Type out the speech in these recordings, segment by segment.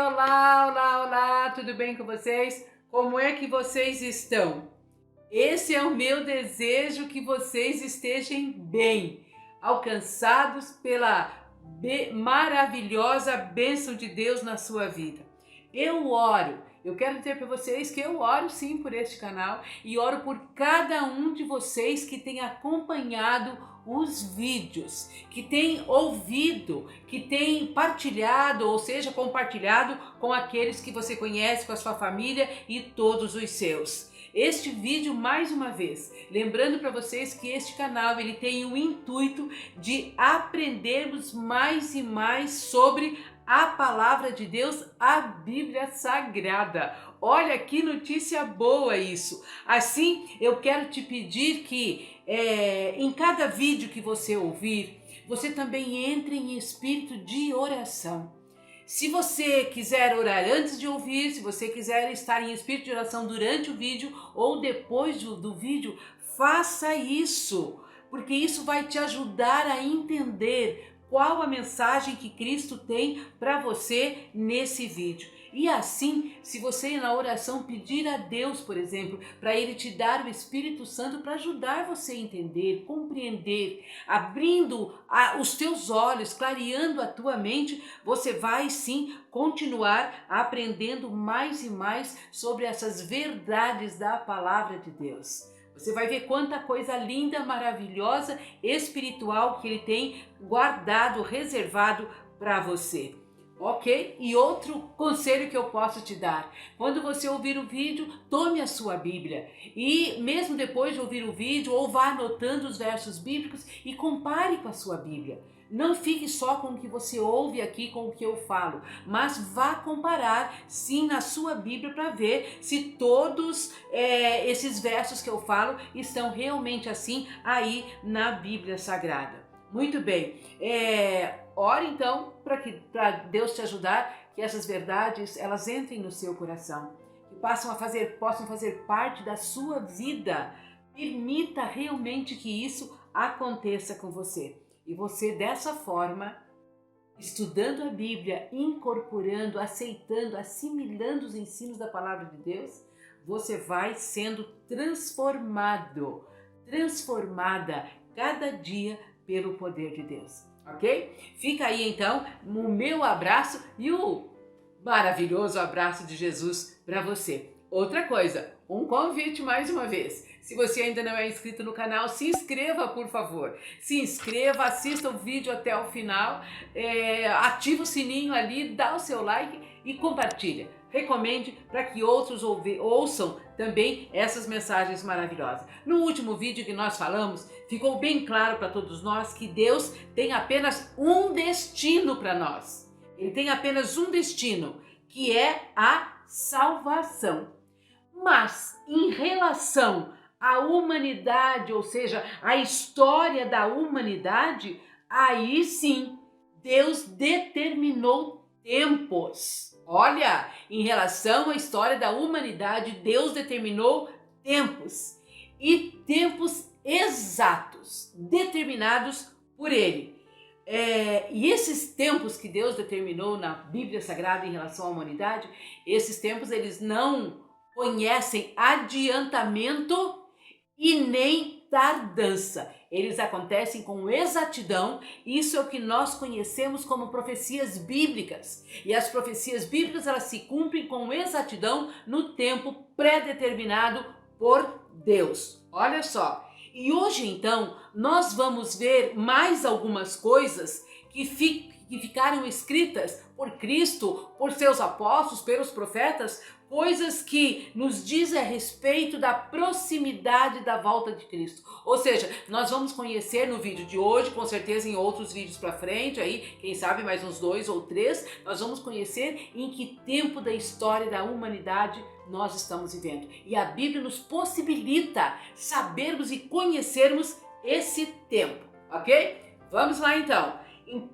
olá, olá, olá, tudo bem com vocês? Como é que vocês estão? Esse é o meu desejo, que vocês estejam bem, alcançados pela maravilhosa bênção de Deus na sua vida. Eu oro, eu quero dizer para vocês que eu oro sim por este canal e oro por cada um de vocês que tem acompanhado os vídeos, que tem ouvido, que tem partilhado, ou seja, compartilhado com aqueles que você conhece, com a sua família e todos os seus. Este vídeo, mais uma vez, lembrando para vocês que este canal ele tem o intuito de aprendermos mais e mais sobre a palavra de Deus, a Bíblia Sagrada. Olha que notícia boa isso! Assim, eu quero te pedir que em cada vídeo que você ouvir, você também entre em espírito de oração. Se você quiser orar antes de ouvir, se você quiser estar em espírito de oração durante o vídeo ou depois do vídeo, faça isso, porque isso vai te ajudar a entender qual a mensagem que Cristo tem para você nesse vídeo. E assim, se você na oração pedir a Deus, por exemplo, para Ele te dar o Espírito Santo para ajudar você a entender, compreender, abrindo os teus olhos, clareando a tua mente, você vai sim continuar aprendendo mais e mais sobre essas verdades da palavra de Deus. Você vai ver quanta coisa linda, maravilhosa, espiritual que Ele tem guardado, reservado para você. Ok? E outro conselho que eu posso te dar: quando você ouvir o vídeo, tome a sua Bíblia e mesmo depois de ouvir o vídeo, ou vá anotando os versos bíblicos e compare com a sua Bíblia. Não fique só com o que você ouve aqui, com o que eu falo, mas vá comparar sim na sua Bíblia para ver se todos esses versos que eu falo estão realmente assim aí na Bíblia Sagrada. Muito bem, ore então para Deus te ajudar, que essas verdades elas entrem no seu coração, que possam fazer parte da sua vida. Permita realmente que isso aconteça com você. E você dessa forma, estudando a Bíblia, incorporando, aceitando, assimilando os ensinos da palavra de Deus, você vai sendo transformado, transformada cada dia pelo poder de Deus, ok? Fica aí então o meu abraço e o maravilhoso abraço de Jesus para você. Outra coisa, um convite mais uma vez. Se você ainda não é inscrito no canal, se inscreva, por favor. Se inscreva, assista o vídeo até o final, ativa o sininho ali, dá o seu like e compartilha. Recomende para que outros ouçam também essas mensagens maravilhosas. No último vídeo que nós falamos, ficou bem claro para todos nós que Deus tem apenas um destino para nós. Ele tem apenas um destino, que é a salvação. Mas em relação à humanidade, ou seja, a história da humanidade, aí sim Deus determinou tempos. Olha, em relação à história da humanidade, Deus determinou tempos e tempos exatos, determinados por Ele. E esses tempos que Deus determinou na Bíblia Sagrada em relação à humanidade, esses tempos eles não conhecem adiantamento e nem tardança. Eles acontecem com exatidão. Isso é o que nós conhecemos como profecias bíblicas. E as profecias bíblicas elas se cumprem com exatidão no tempo pré-determinado por Deus. Olha só. E hoje então nós vamos ver mais algumas coisas que ficaram escritas por Cristo, por seus apóstolos, pelos profetas, coisas que nos dizem a respeito da proximidade da volta de Cristo. Ou seja, nós vamos conhecer no vídeo de hoje, com certeza em outros vídeos para frente, aí, quem sabe mais uns 2 ou 3, nós vamos conhecer em que tempo da história da humanidade nós estamos vivendo. E a Bíblia nos possibilita sabermos e conhecermos esse tempo, ok? Vamos lá então.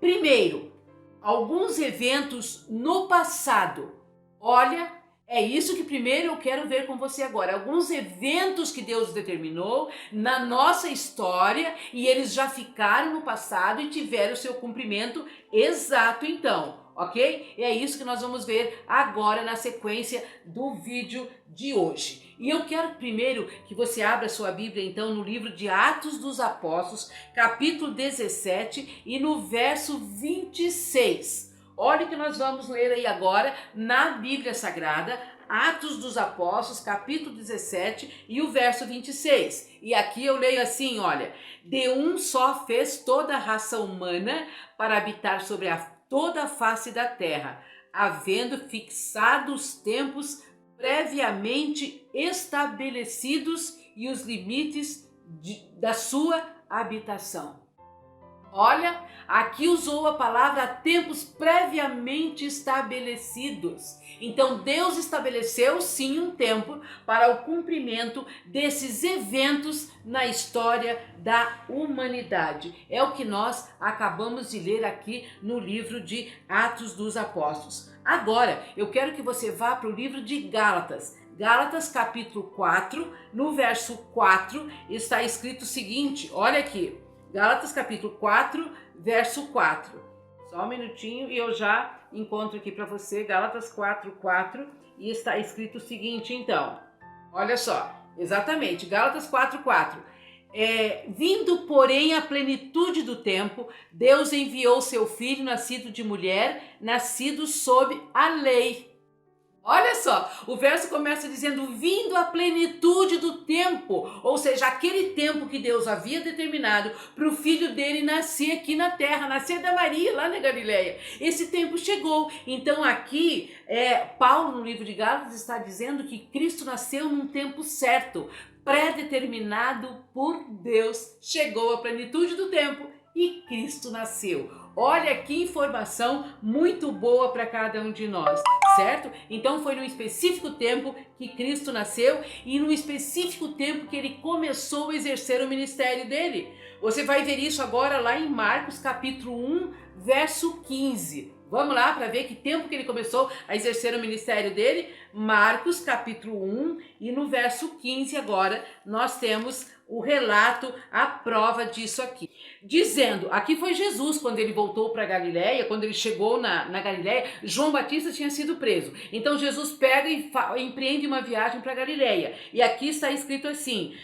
Primeiro, alguns eventos no passado. Olha, é isso que primeiro eu quero ver com você agora. Alguns eventos que Deus determinou na nossa história e eles já ficaram no passado e tiveram o seu cumprimento exato então. ok? E é isso que nós vamos ver agora na sequência do vídeo de hoje. E eu quero primeiro que você abra sua Bíblia então no livro de Atos dos Apóstolos, capítulo 17 e no verso 26. Olha o que nós vamos ler aí agora na Bíblia Sagrada, Atos dos Apóstolos, capítulo 17 e o verso 26. E aqui eu leio assim, olha: de um só fez toda a raça humana para habitar sobre toda a face da terra, havendo fixado os tempos previamente estabelecidos e os limites da sua habitação. Olha, aqui usou a palavra tempos previamente estabelecidos. Então Deus estabeleceu sim um tempo para o cumprimento desses eventos na história da humanidade. É o que nós acabamos de ler aqui no livro de Atos dos Apóstolos. Agora, eu quero que você vá para o livro de Gálatas. Gálatas capítulo 4, no verso 4, está escrito o seguinte, olha aqui. Gálatas capítulo 4, verso 4. Só um minutinho e eu já encontro aqui para você Gálatas 4, 4 e está escrito o seguinte então. Olha só, exatamente, Gálatas 4, 4. Vindo, porém, a plenitude do tempo, Deus enviou seu filho, nascido de mulher, nascido sob a lei. Olha só, o verso começa dizendo, vindo a plenitude do tempo, ou seja, aquele tempo que Deus havia determinado para o filho dele nascer aqui na terra, nascer da Maria, lá na Galileia. Esse tempo chegou. Então aqui, Paulo, no livro de Gálatas, está dizendo que Cristo nasceu num tempo certo, pré-determinado por Deus. Chegou a plenitude do tempo e Cristo nasceu. Olha que informação muito boa para cada um de nós, certo? Então foi num específico tempo que Cristo nasceu e num específico tempo que ele começou a exercer o ministério dele. Você vai ver isso agora lá em Marcos capítulo 1, verso 15. Vamos lá para ver que tempo que ele começou a exercer o ministério dele. Marcos capítulo 1 e no verso 15 agora nós temos o relato, a prova disso aqui. Dizendo, aqui foi Jesus quando ele voltou para Galileia, quando ele chegou na Galileia, João Batista tinha sido preso. Então Jesus pega e empreende uma viagem para Galileia. E aqui está escrito assim,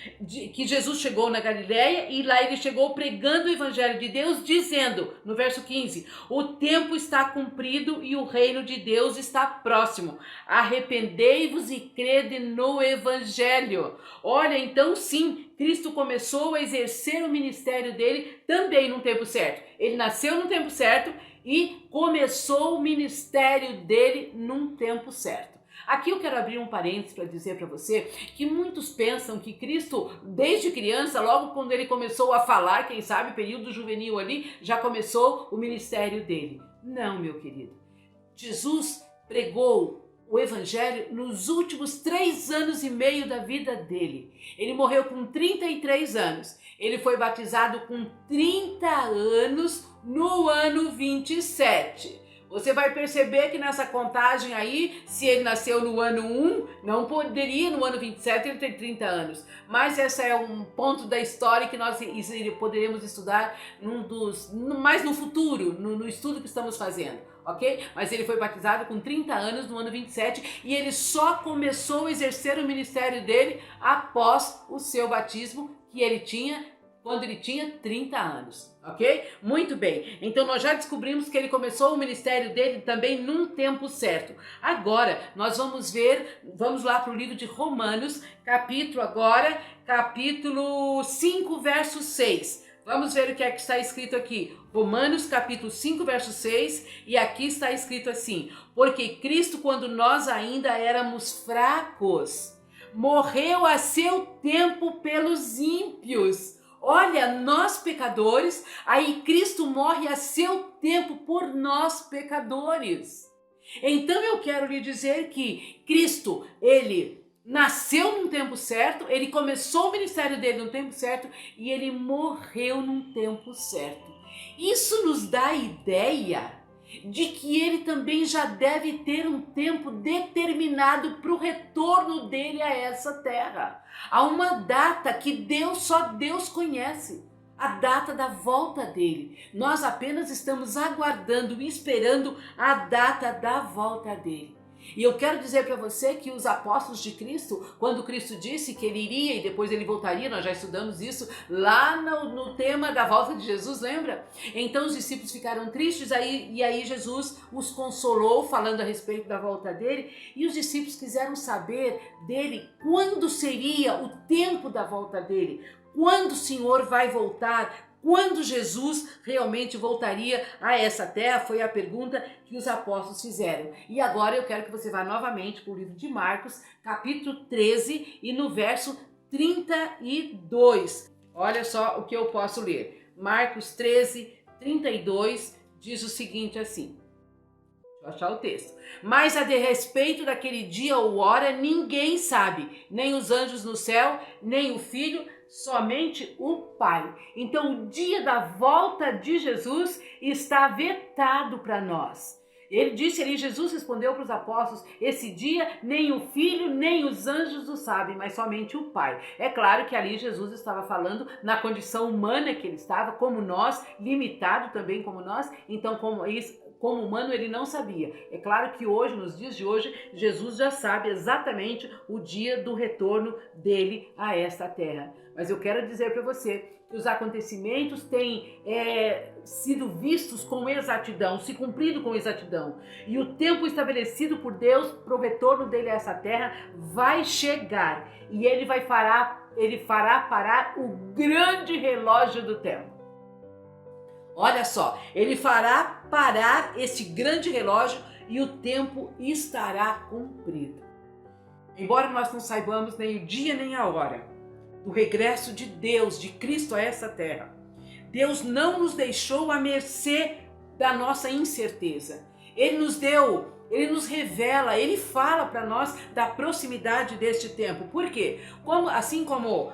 que Jesus chegou na Galileia e lá ele chegou pregando o evangelho de Deus, dizendo, no verso 15, o tempo está cumprido e o reino de Deus está próximo. Arrependei-vos e crede no evangelho. Olha, então sim, Cristo começou a exercer o ministério dele também no tempo certo. Ele nasceu no tempo certo e começou o ministério dele num tempo certo. Aqui eu quero abrir um parênteses para dizer para você que muitos pensam que Cristo, desde criança, logo quando ele começou a falar, quem sabe, período juvenil ali, já começou o ministério dele. Não, meu querido. Jesus pregou o evangelho nos últimos 3 anos e meio da vida dele. Ele morreu com 33 anos. Ele foi batizado com 30 anos no ano 27. Você vai perceber que nessa contagem aí, se ele nasceu no ano 1, não poderia no ano 27 ele ter 30 anos. Mas esse é um ponto da história que nós poderemos estudar mais no futuro, no estudo que estamos fazendo. Ok? Mas ele foi batizado com 30 anos no ano 27 e ele só começou a exercer o ministério dele após o seu batismo que ele tinha quando ele tinha 30 anos, ok? Muito bem, então nós já descobrimos que ele começou o ministério dele também num tempo certo. Agora nós vamos lá para o livro de Romanos, capítulo 5, verso 6. Vamos ver o que é que está escrito aqui. Romanos capítulo 5, verso 6, e aqui está escrito assim: porque Cristo, quando nós ainda éramos fracos, morreu a seu tempo pelos ímpios. Olha, nós pecadores, aí Cristo morre a seu tempo por nós pecadores. Então eu quero lhe dizer que Cristo, ele nasceu num tempo certo, ele começou o ministério dele no tempo certo e ele morreu num tempo certo. Isso nos dá a ideia de que ele também já deve ter um tempo determinado para o retorno dele a essa terra. Há uma data que só Deus conhece. a data da volta dele. Nós apenas estamos aguardando e esperando a data da volta dele. E eu quero dizer para você que os apóstolos de Cristo, quando Cristo disse que ele iria e depois ele voltaria, nós já estudamos isso lá no tema da volta de Jesus, lembra? Então os discípulos ficaram tristes e aí Jesus os consolou falando a respeito da volta dele, e os discípulos quiseram saber dele quando seria o tempo da volta dele, quando o Senhor vai voltar, quando Jesus realmente voltaria a essa terra. Foi a pergunta que os apóstolos fizeram. E agora eu quero que você vá novamente para o livro de Marcos, capítulo 13 e no verso 32. Olha só o que eu posso ler. Marcos 13, 32 diz o seguinte assim. Deixa eu achar o texto. Mas a de respeito daquele dia ou hora ninguém sabe, nem os anjos no céu, nem o Filho, somente o Pai. Então o dia da volta de Jesus está vetado para nós. Ele disse ali, Jesus respondeu para os apóstolos, esse dia nem o Filho nem os anjos o sabem, mas somente o Pai. É claro que ali Jesus estava falando na condição humana que ele estava, como nós, limitado também como nós, então como humano ele não sabia. É claro que hoje, nos dias de hoje, Jesus já sabe exatamente o dia do retorno dele a esta terra. Mas eu quero dizer para você que os acontecimentos têm sido vistos com exatidão, se cumprido com exatidão. E o tempo estabelecido por Deus para o retorno dele a essa terra vai chegar. E ele fará parar o grande relógio do tempo. Olha só, ele fará parar esse grande relógio e o tempo estará cumprido. Embora nós não saibamos nem o dia nem a hora do regresso de Deus, de Cristo a essa terra, Deus não nos deixou à mercê da nossa incerteza. Ele nos deu, ele nos revela, ele fala para nós da proximidade deste tempo. Por quê? Assim como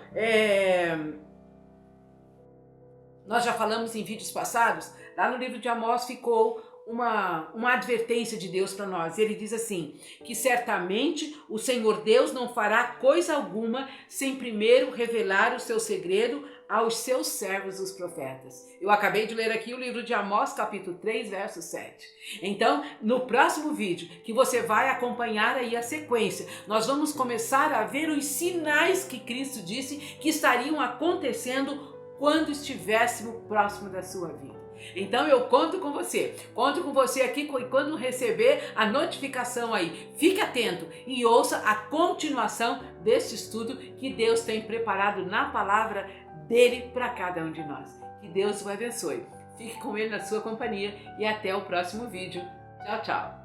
nós já falamos em vídeos passados, lá no livro de Amós ficou uma advertência de Deus para nós. Ele diz assim, que certamente o Senhor Deus não fará coisa alguma sem primeiro revelar o seu segredo aos seus servos, os profetas. Eu acabei de ler aqui o livro de Amós, capítulo 3, verso 7. Então, no próximo vídeo, que você vai acompanhar aí a sequência, nós vamos começar a ver os sinais que Cristo disse que estariam acontecendo quando estivéssemos próximo da sua vida. Então eu conto com você aqui quando receber a notificação aí. Fique atento e ouça a continuação deste estudo que Deus tem preparado na palavra dele para cada um de nós. Que Deus o abençoe. Fique com ele na sua companhia e até o próximo vídeo. Tchau, tchau.